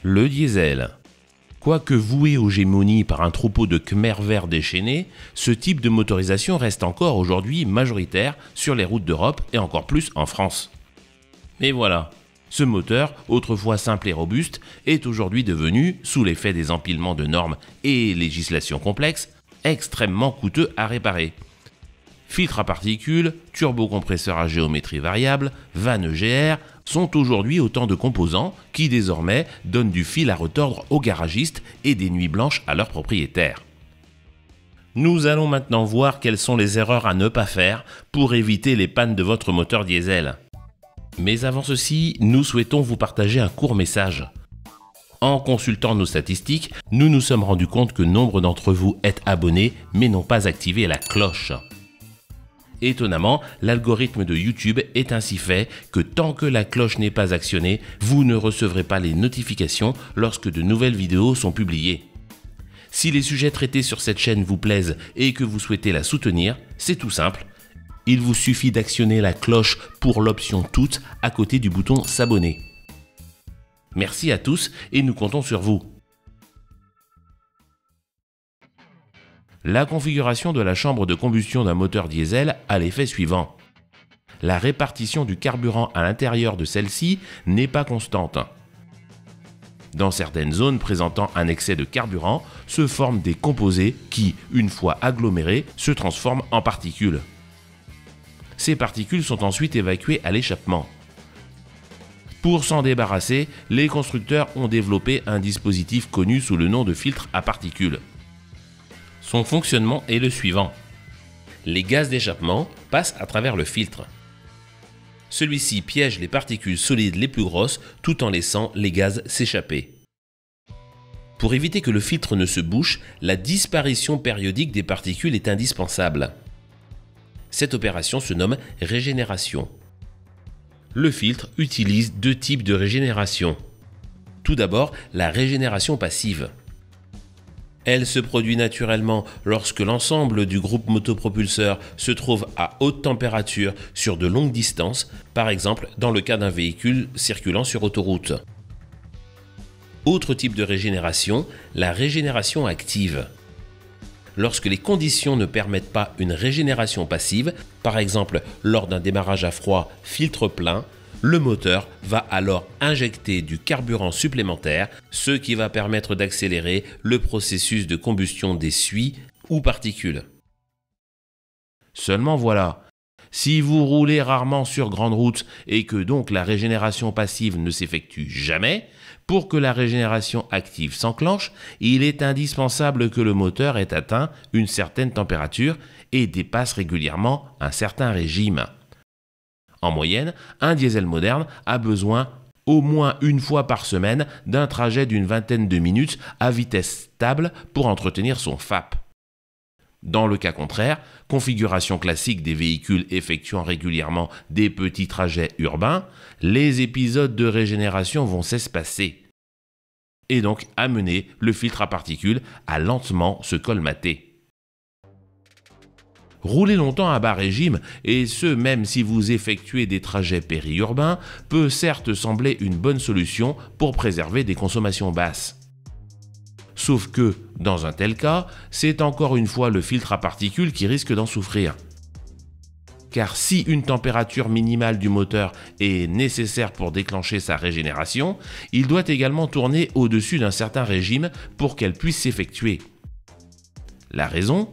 Le diesel. Quoique voué aux gémonies par un troupeau de Khmers verts déchaînés, ce type de motorisation reste encore aujourd'hui majoritaire sur les routes d'Europe et encore plus en France. Mais voilà, ce moteur, autrefois simple et robuste, est aujourd'hui devenu, sous l'effet des empilements de normes et législations complexes, extrêmement coûteux à réparer. Filtres à particules, turbocompresseurs à géométrie variable, vannes EGR sont aujourd'hui autant de composants qui désormais donnent du fil à retordre aux garagistes et des nuits blanches à leurs propriétaires. Nous allons maintenant voir quelles sont les erreurs à ne pas faire pour éviter les pannes de votre moteur diesel. Mais avant ceci, nous souhaitons vous partager un court message. En consultant nos statistiques, nous nous sommes rendus compte que nombre d'entre vous êtes abonnés mais n'ont pas activé la cloche. Étonnamment, l'algorithme de YouTube est ainsi fait que tant que la cloche n'est pas actionnée, vous ne recevrez pas les notifications lorsque de nouvelles vidéos sont publiées. Si les sujets traités sur cette chaîne vous plaisent et que vous souhaitez la soutenir, c'est tout simple. Il vous suffit d'actionner la cloche pour l'option toutes à côté du bouton s'abonner. Merci à tous et nous comptons sur vous. La configuration de la chambre de combustion d'un moteur diesel a l'effet suivant. La répartition du carburant à l'intérieur de celle-ci n'est pas constante. Dans certaines zones présentant un excès de carburant, se forment des composés qui, une fois agglomérés, se transforment en particules. Ces particules sont ensuite évacuées à l'échappement. Pour s'en débarrasser, les constructeurs ont développé un dispositif connu sous le nom de filtre à particules. Son fonctionnement est le suivant. Les gaz d'échappement passent à travers le filtre. Celui-ci piège les particules solides les plus grosses tout en laissant les gaz s'échapper. Pour éviter que le filtre ne se bouche, la disparition périodique des particules est indispensable. Cette opération se nomme régénération. Le filtre utilise deux types de régénération. Tout d'abord, la régénération passive. Elle se produit naturellement lorsque l'ensemble du groupe motopropulseur se trouve à haute température sur de longues distances, par exemple dans le cas d'un véhicule circulant sur autoroute. Autre type de régénération, la régénération active. Lorsque les conditions ne permettent pas une régénération passive, par exemple lors d'un démarrage à froid filtre plein, le moteur va alors injecter du carburant supplémentaire, ce qui va permettre d'accélérer le processus de combustion des suies ou particules. Seulement voilà, si vous roulez rarement sur grande route et que donc la régénération passive ne s'effectue jamais, pour que la régénération active s'enclenche, il est indispensable que le moteur ait atteint une certaine température et dépasse régulièrement un certain régime. En moyenne, un diesel moderne a besoin au moins une fois par semaine d'un trajet d'une vingtaine de minutes à vitesse stable pour entretenir son FAP. Dans le cas contraire, configuration classique des véhicules effectuant régulièrement des petits trajets urbains, les épisodes de régénération vont s'espacer et donc amener le filtre à particules à lentement se colmater. Rouler longtemps à bas régime, et ce même si vous effectuez des trajets périurbains, peut certes sembler une bonne solution pour préserver des consommations basses. Sauf que, dans un tel cas, c'est encore une fois le filtre à particules qui risque d'en souffrir. Car si une température minimale du moteur est nécessaire pour déclencher sa régénération, il doit également tourner au-dessus d'un certain régime pour qu'elle puisse s'effectuer. La raison ?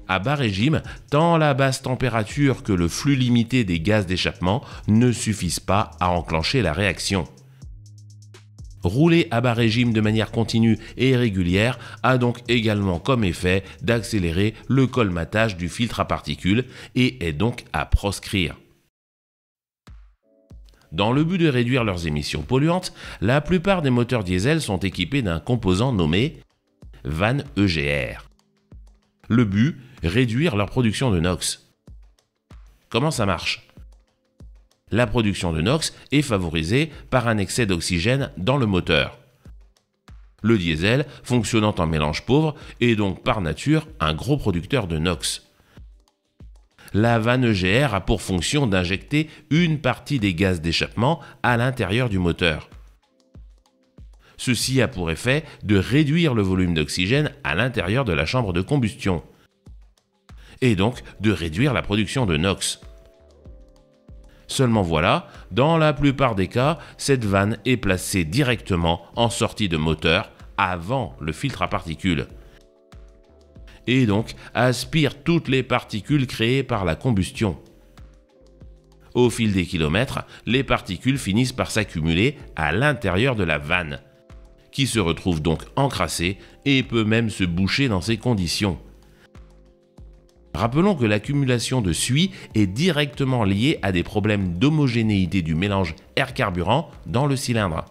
À bas régime, tant la basse température que le flux limité des gaz d'échappement ne suffisent pas à enclencher la réaction. Rouler à bas régime de manière continue et régulière a donc également comme effet d'accélérer le colmatage du filtre à particules et est donc à proscrire. Dans le but de réduire leurs émissions polluantes, la plupart des moteurs diesel sont équipés d'un composant nommé vanne EGR. Le but, réduire leur production de NOx. Comment ça marche ? La production de NOx est favorisée par un excès d'oxygène dans le moteur. Le diesel, fonctionnant en mélange pauvre, est donc par nature un gros producteur de NOx. La vanne EGR a pour fonction d'injecter une partie des gaz d'échappement à l'intérieur du moteur. Ceci a pour effet de réduire le volume d'oxygène à l'intérieur de la chambre de combustion, et donc de réduire la production de NOx. Seulement voilà, dans la plupart des cas, cette vanne est placée directement en sortie de moteur avant le filtre à particules, et donc aspire toutes les particules créées par la combustion. Au fil des kilomètres, les particules finissent par s'accumuler à l'intérieur de la vanne, qui se retrouve donc encrassée et peut même se boucher dans ces conditions. Rappelons que l'accumulation de suie est directement liée à des problèmes d'homogénéité du mélange air-carburant dans le cylindre.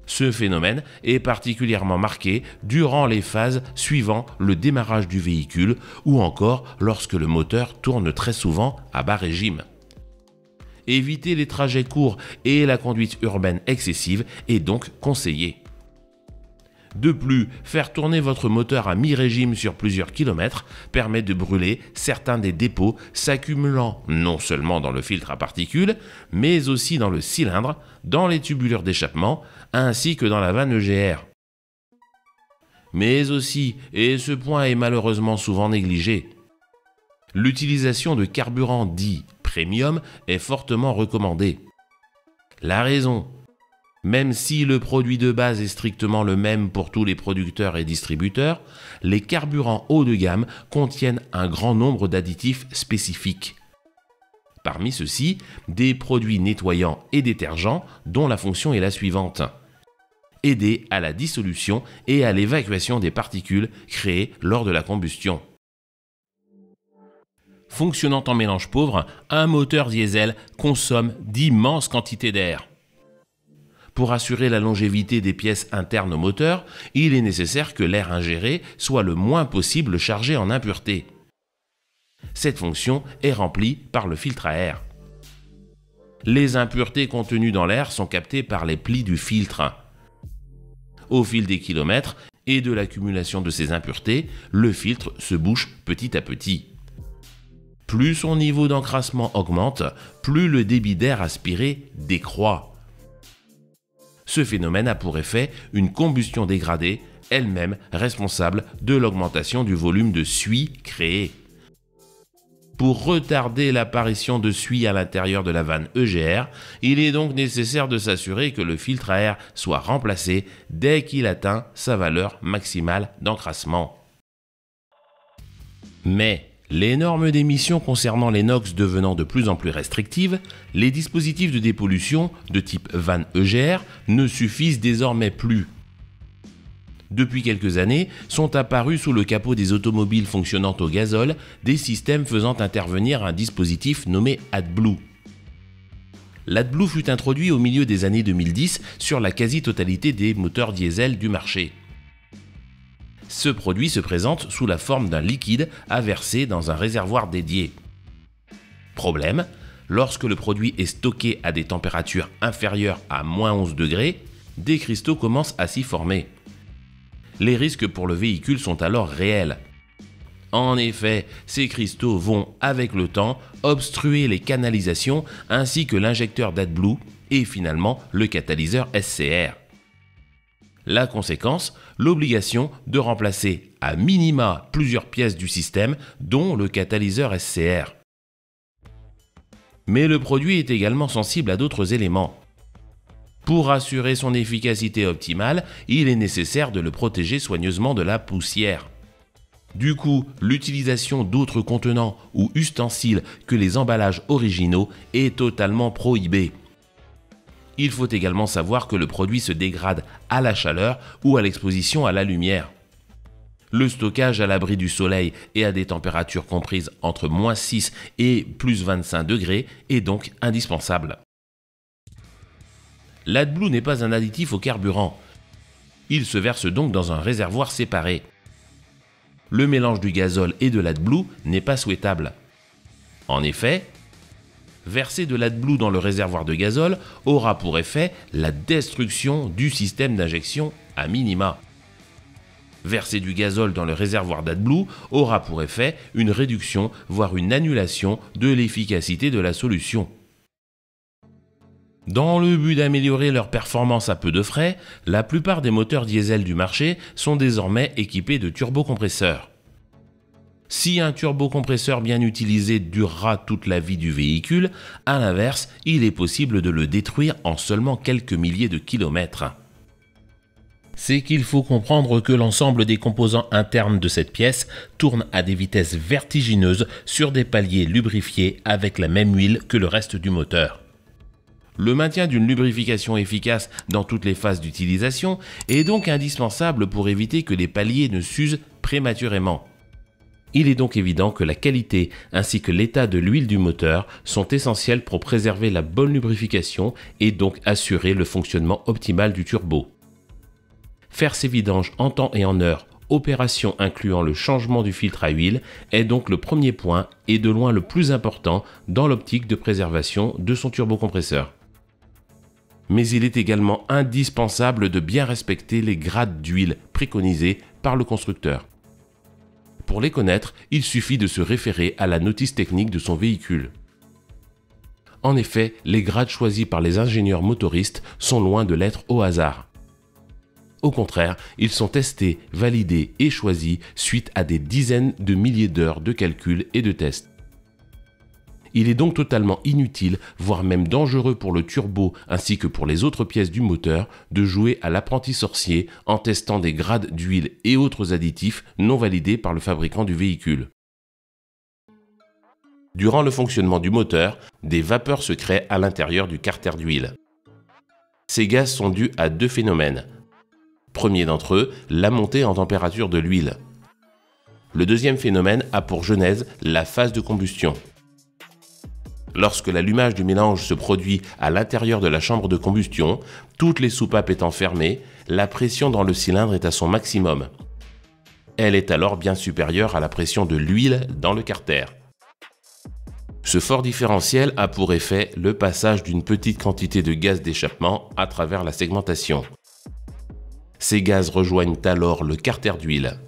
Ce phénomène est particulièrement marqué durant les phases suivant le démarrage du véhicule ou encore lorsque le moteur tourne très souvent à bas régime. Éviter les trajets courts et la conduite urbaine excessive est donc conseillé. De plus, faire tourner votre moteur à mi-régime sur plusieurs kilomètres permet de brûler certains des dépôts s'accumulant non seulement dans le filtre à particules, mais aussi dans le cylindre, dans les tubulures d'échappement, ainsi que dans la vanne EGR. Mais aussi, et ce point est malheureusement souvent négligé, l'utilisation de carburant dit premium est fortement recommandée. La raison: même si le produit de base est strictement le même pour tous les producteurs et distributeurs, les carburants haut de gamme contiennent un grand nombre d'additifs spécifiques. Parmi ceux-ci, des produits nettoyants et détergents dont la fonction est la suivante: aider à la dissolution et à l'évacuation des particules créées lors de la combustion. Fonctionnant en mélange pauvre, un moteur diesel consomme d'immenses quantités d'air. Pour assurer la longévité des pièces internes au moteur, il est nécessaire que l'air ingéré soit le moins possible chargé en impuretés. Cette fonction est remplie par le filtre à air. Les impuretés contenues dans l'air sont captées par les plis du filtre. Au fil des kilomètres et de l'accumulation de ces impuretés, le filtre se bouche petit à petit. Plus son niveau d'encrassement augmente, plus le débit d'air aspiré décroît. Ce phénomène a pour effet une combustion dégradée, elle-même responsable de l'augmentation du volume de suie créé. Pour retarder l'apparition de suie à l'intérieur de la vanne EGR, il est donc nécessaire de s'assurer que le filtre à air soit remplacé dès qu'il atteint sa valeur maximale d'encrassement. Mais les normes d'émission concernant les NOx devenant de plus en plus restrictives, les dispositifs de dépollution de type vanne EGR ne suffisent désormais plus. Depuis quelques années, sont apparus sous le capot des automobiles fonctionnant au gazole des systèmes faisant intervenir un dispositif nommé AdBlue. L'AdBlue fut introduit au milieu des années 2010 sur la quasi-totalité des moteurs diesel du marché. Ce produit se présente sous la forme d'un liquide à verser dans un réservoir dédié. Problème: lorsque le produit est stocké à des températures inférieures à -11 degrés, des cristaux commencent à s'y former. Les risques pour le véhicule sont alors réels. En effet, ces cristaux vont, avec le temps, obstruer les canalisations ainsi que l'injecteur d'AdBlue et finalement le catalyseur SCR. La conséquence, l'obligation de remplacer à minima plusieurs pièces du système, dont le catalyseur SCR. Mais le produit est également sensible à d'autres éléments. Pour assurer son efficacité optimale, il est nécessaire de le protéger soigneusement de la poussière. Du coup, l'utilisation d'autres contenants ou ustensiles que les emballages originaux est totalement prohibée. Il faut également savoir que le produit se dégrade à la chaleur ou à l'exposition à la lumière. Le stockage à l'abri du soleil et à des températures comprises entre -6 et +25 degrés est donc indispensable. L'AdBlue n'est pas un additif au carburant. Il se verse donc dans un réservoir séparé. Le mélange du gazole et de l'AdBlue n'est pas souhaitable. En effet, verser de l'AdBlue dans le réservoir de gazole aura pour effet la destruction du système d'injection à minima. Verser du gazole dans le réservoir d'AdBlue aura pour effet une réduction, voire une annulation de l'efficacité de la solution. Dans le but d'améliorer leur performance à peu de frais, la plupart des moteurs diesel du marché sont désormais équipés de turbocompresseurs. Si un turbocompresseur bien utilisé durera toute la vie du véhicule, à l'inverse, il est possible de le détruire en seulement quelques milliers de kilomètres. C'est qu'il faut comprendre que l'ensemble des composants internes de cette pièce tourne à des vitesses vertigineuses sur des paliers lubrifiés avec la même huile que le reste du moteur. Le maintien d'une lubrification efficace dans toutes les phases d'utilisation est donc indispensable pour éviter que les paliers ne s'usent prématurément. Il est donc évident que la qualité ainsi que l'état de l'huile du moteur sont essentiels pour préserver la bonne lubrification et donc assurer le fonctionnement optimal du turbo. Faire ses vidanges en temps et en heure, opération incluant le changement du filtre à huile, est donc le premier point et de loin le plus important dans l'optique de préservation de son turbocompresseur. Mais il est également indispensable de bien respecter les grades d'huile préconisés par le constructeur. Pour les connaître, il suffit de se référer à la notice technique de son véhicule. En effet, les grades choisis par les ingénieurs motoristes sont loin de l'être au hasard. Au contraire, ils sont testés, validés et choisis suite à des dizaines de milliers d'heures de calculs et de tests. Il est donc totalement inutile, voire même dangereux pour le turbo ainsi que pour les autres pièces du moteur, de jouer à l'apprenti sorcier en testant des grades d'huile et autres additifs non validés par le fabricant du véhicule. Durant le fonctionnement du moteur, des vapeurs se créent à l'intérieur du carter d'huile. Ces gaz sont dus à deux phénomènes. Premier d'entre eux, la montée en température de l'huile. Le deuxième phénomène a pour genèse la phase de combustion. Lorsque l'allumage du mélange se produit à l'intérieur de la chambre de combustion, toutes les soupapes étant fermées, la pression dans le cylindre est à son maximum. Elle est alors bien supérieure à la pression de l'huile dans le carter. Ce fort différentiel a pour effet le passage d'une petite quantité de gaz d'échappement à travers la segmentation. Ces gaz rejoignent alors le carter d'huile.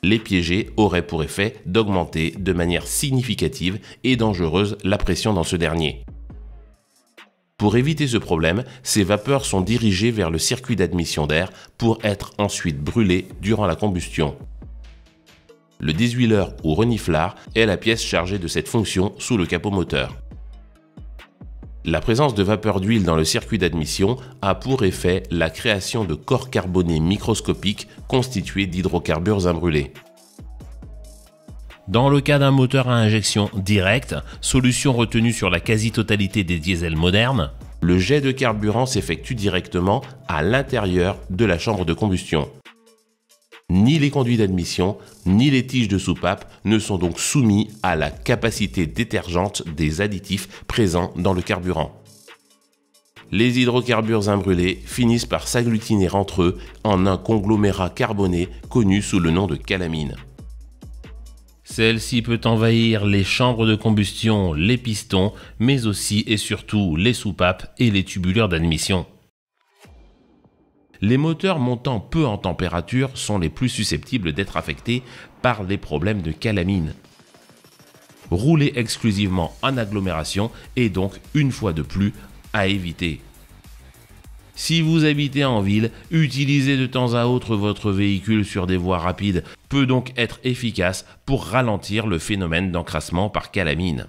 Les piégés auraient pour effet d'augmenter de manière significative et dangereuse la pression dans ce dernier. Pour éviter ce problème, ces vapeurs sont dirigées vers le circuit d'admission d'air pour être ensuite brûlées durant la combustion. Le déshuileur ou reniflard est la pièce chargée de cette fonction sous le capot moteur. La présence de vapeur d'huile dans le circuit d'admission a pour effet la création de corps carbonés microscopiques constitués d'hydrocarbures imbrûlés. Dans le cas d'un moteur à injection directe, solution retenue sur la quasi-totalité des diesels modernes, le jet de carburant s'effectue directement à l'intérieur de la chambre de combustion. Ni les conduits d'admission, ni les tiges de soupape ne sont donc soumis à la capacité détergente des additifs présents dans le carburant. Les hydrocarbures imbrûlés finissent par s'agglutiner entre eux en un conglomérat carboné connu sous le nom de calamine. Celle-ci peut envahir les chambres de combustion, les pistons, mais aussi et surtout les soupapes et les tubuleurs d'admission. Les moteurs montant peu en température sont les plus susceptibles d'être affectés par les problèmes de calamine. Rouler exclusivement en agglomération est donc, une fois de plus, à éviter. Si vous habitez en ville, utiliser de temps à autre votre véhicule sur des voies rapides peut donc être efficace pour ralentir le phénomène d'encrassement par calamine.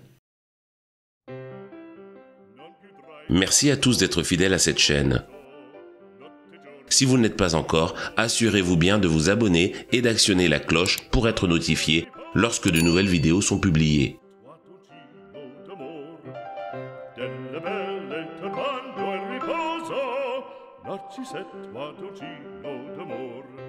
Merci à tous d'être fidèles à cette chaîne. Si vous ne l'êtes pas encore, assurez-vous bien de vous abonner et d'actionner la cloche pour être notifié lorsque de nouvelles vidéos sont publiées. Narcisetto, Tucino d'amor.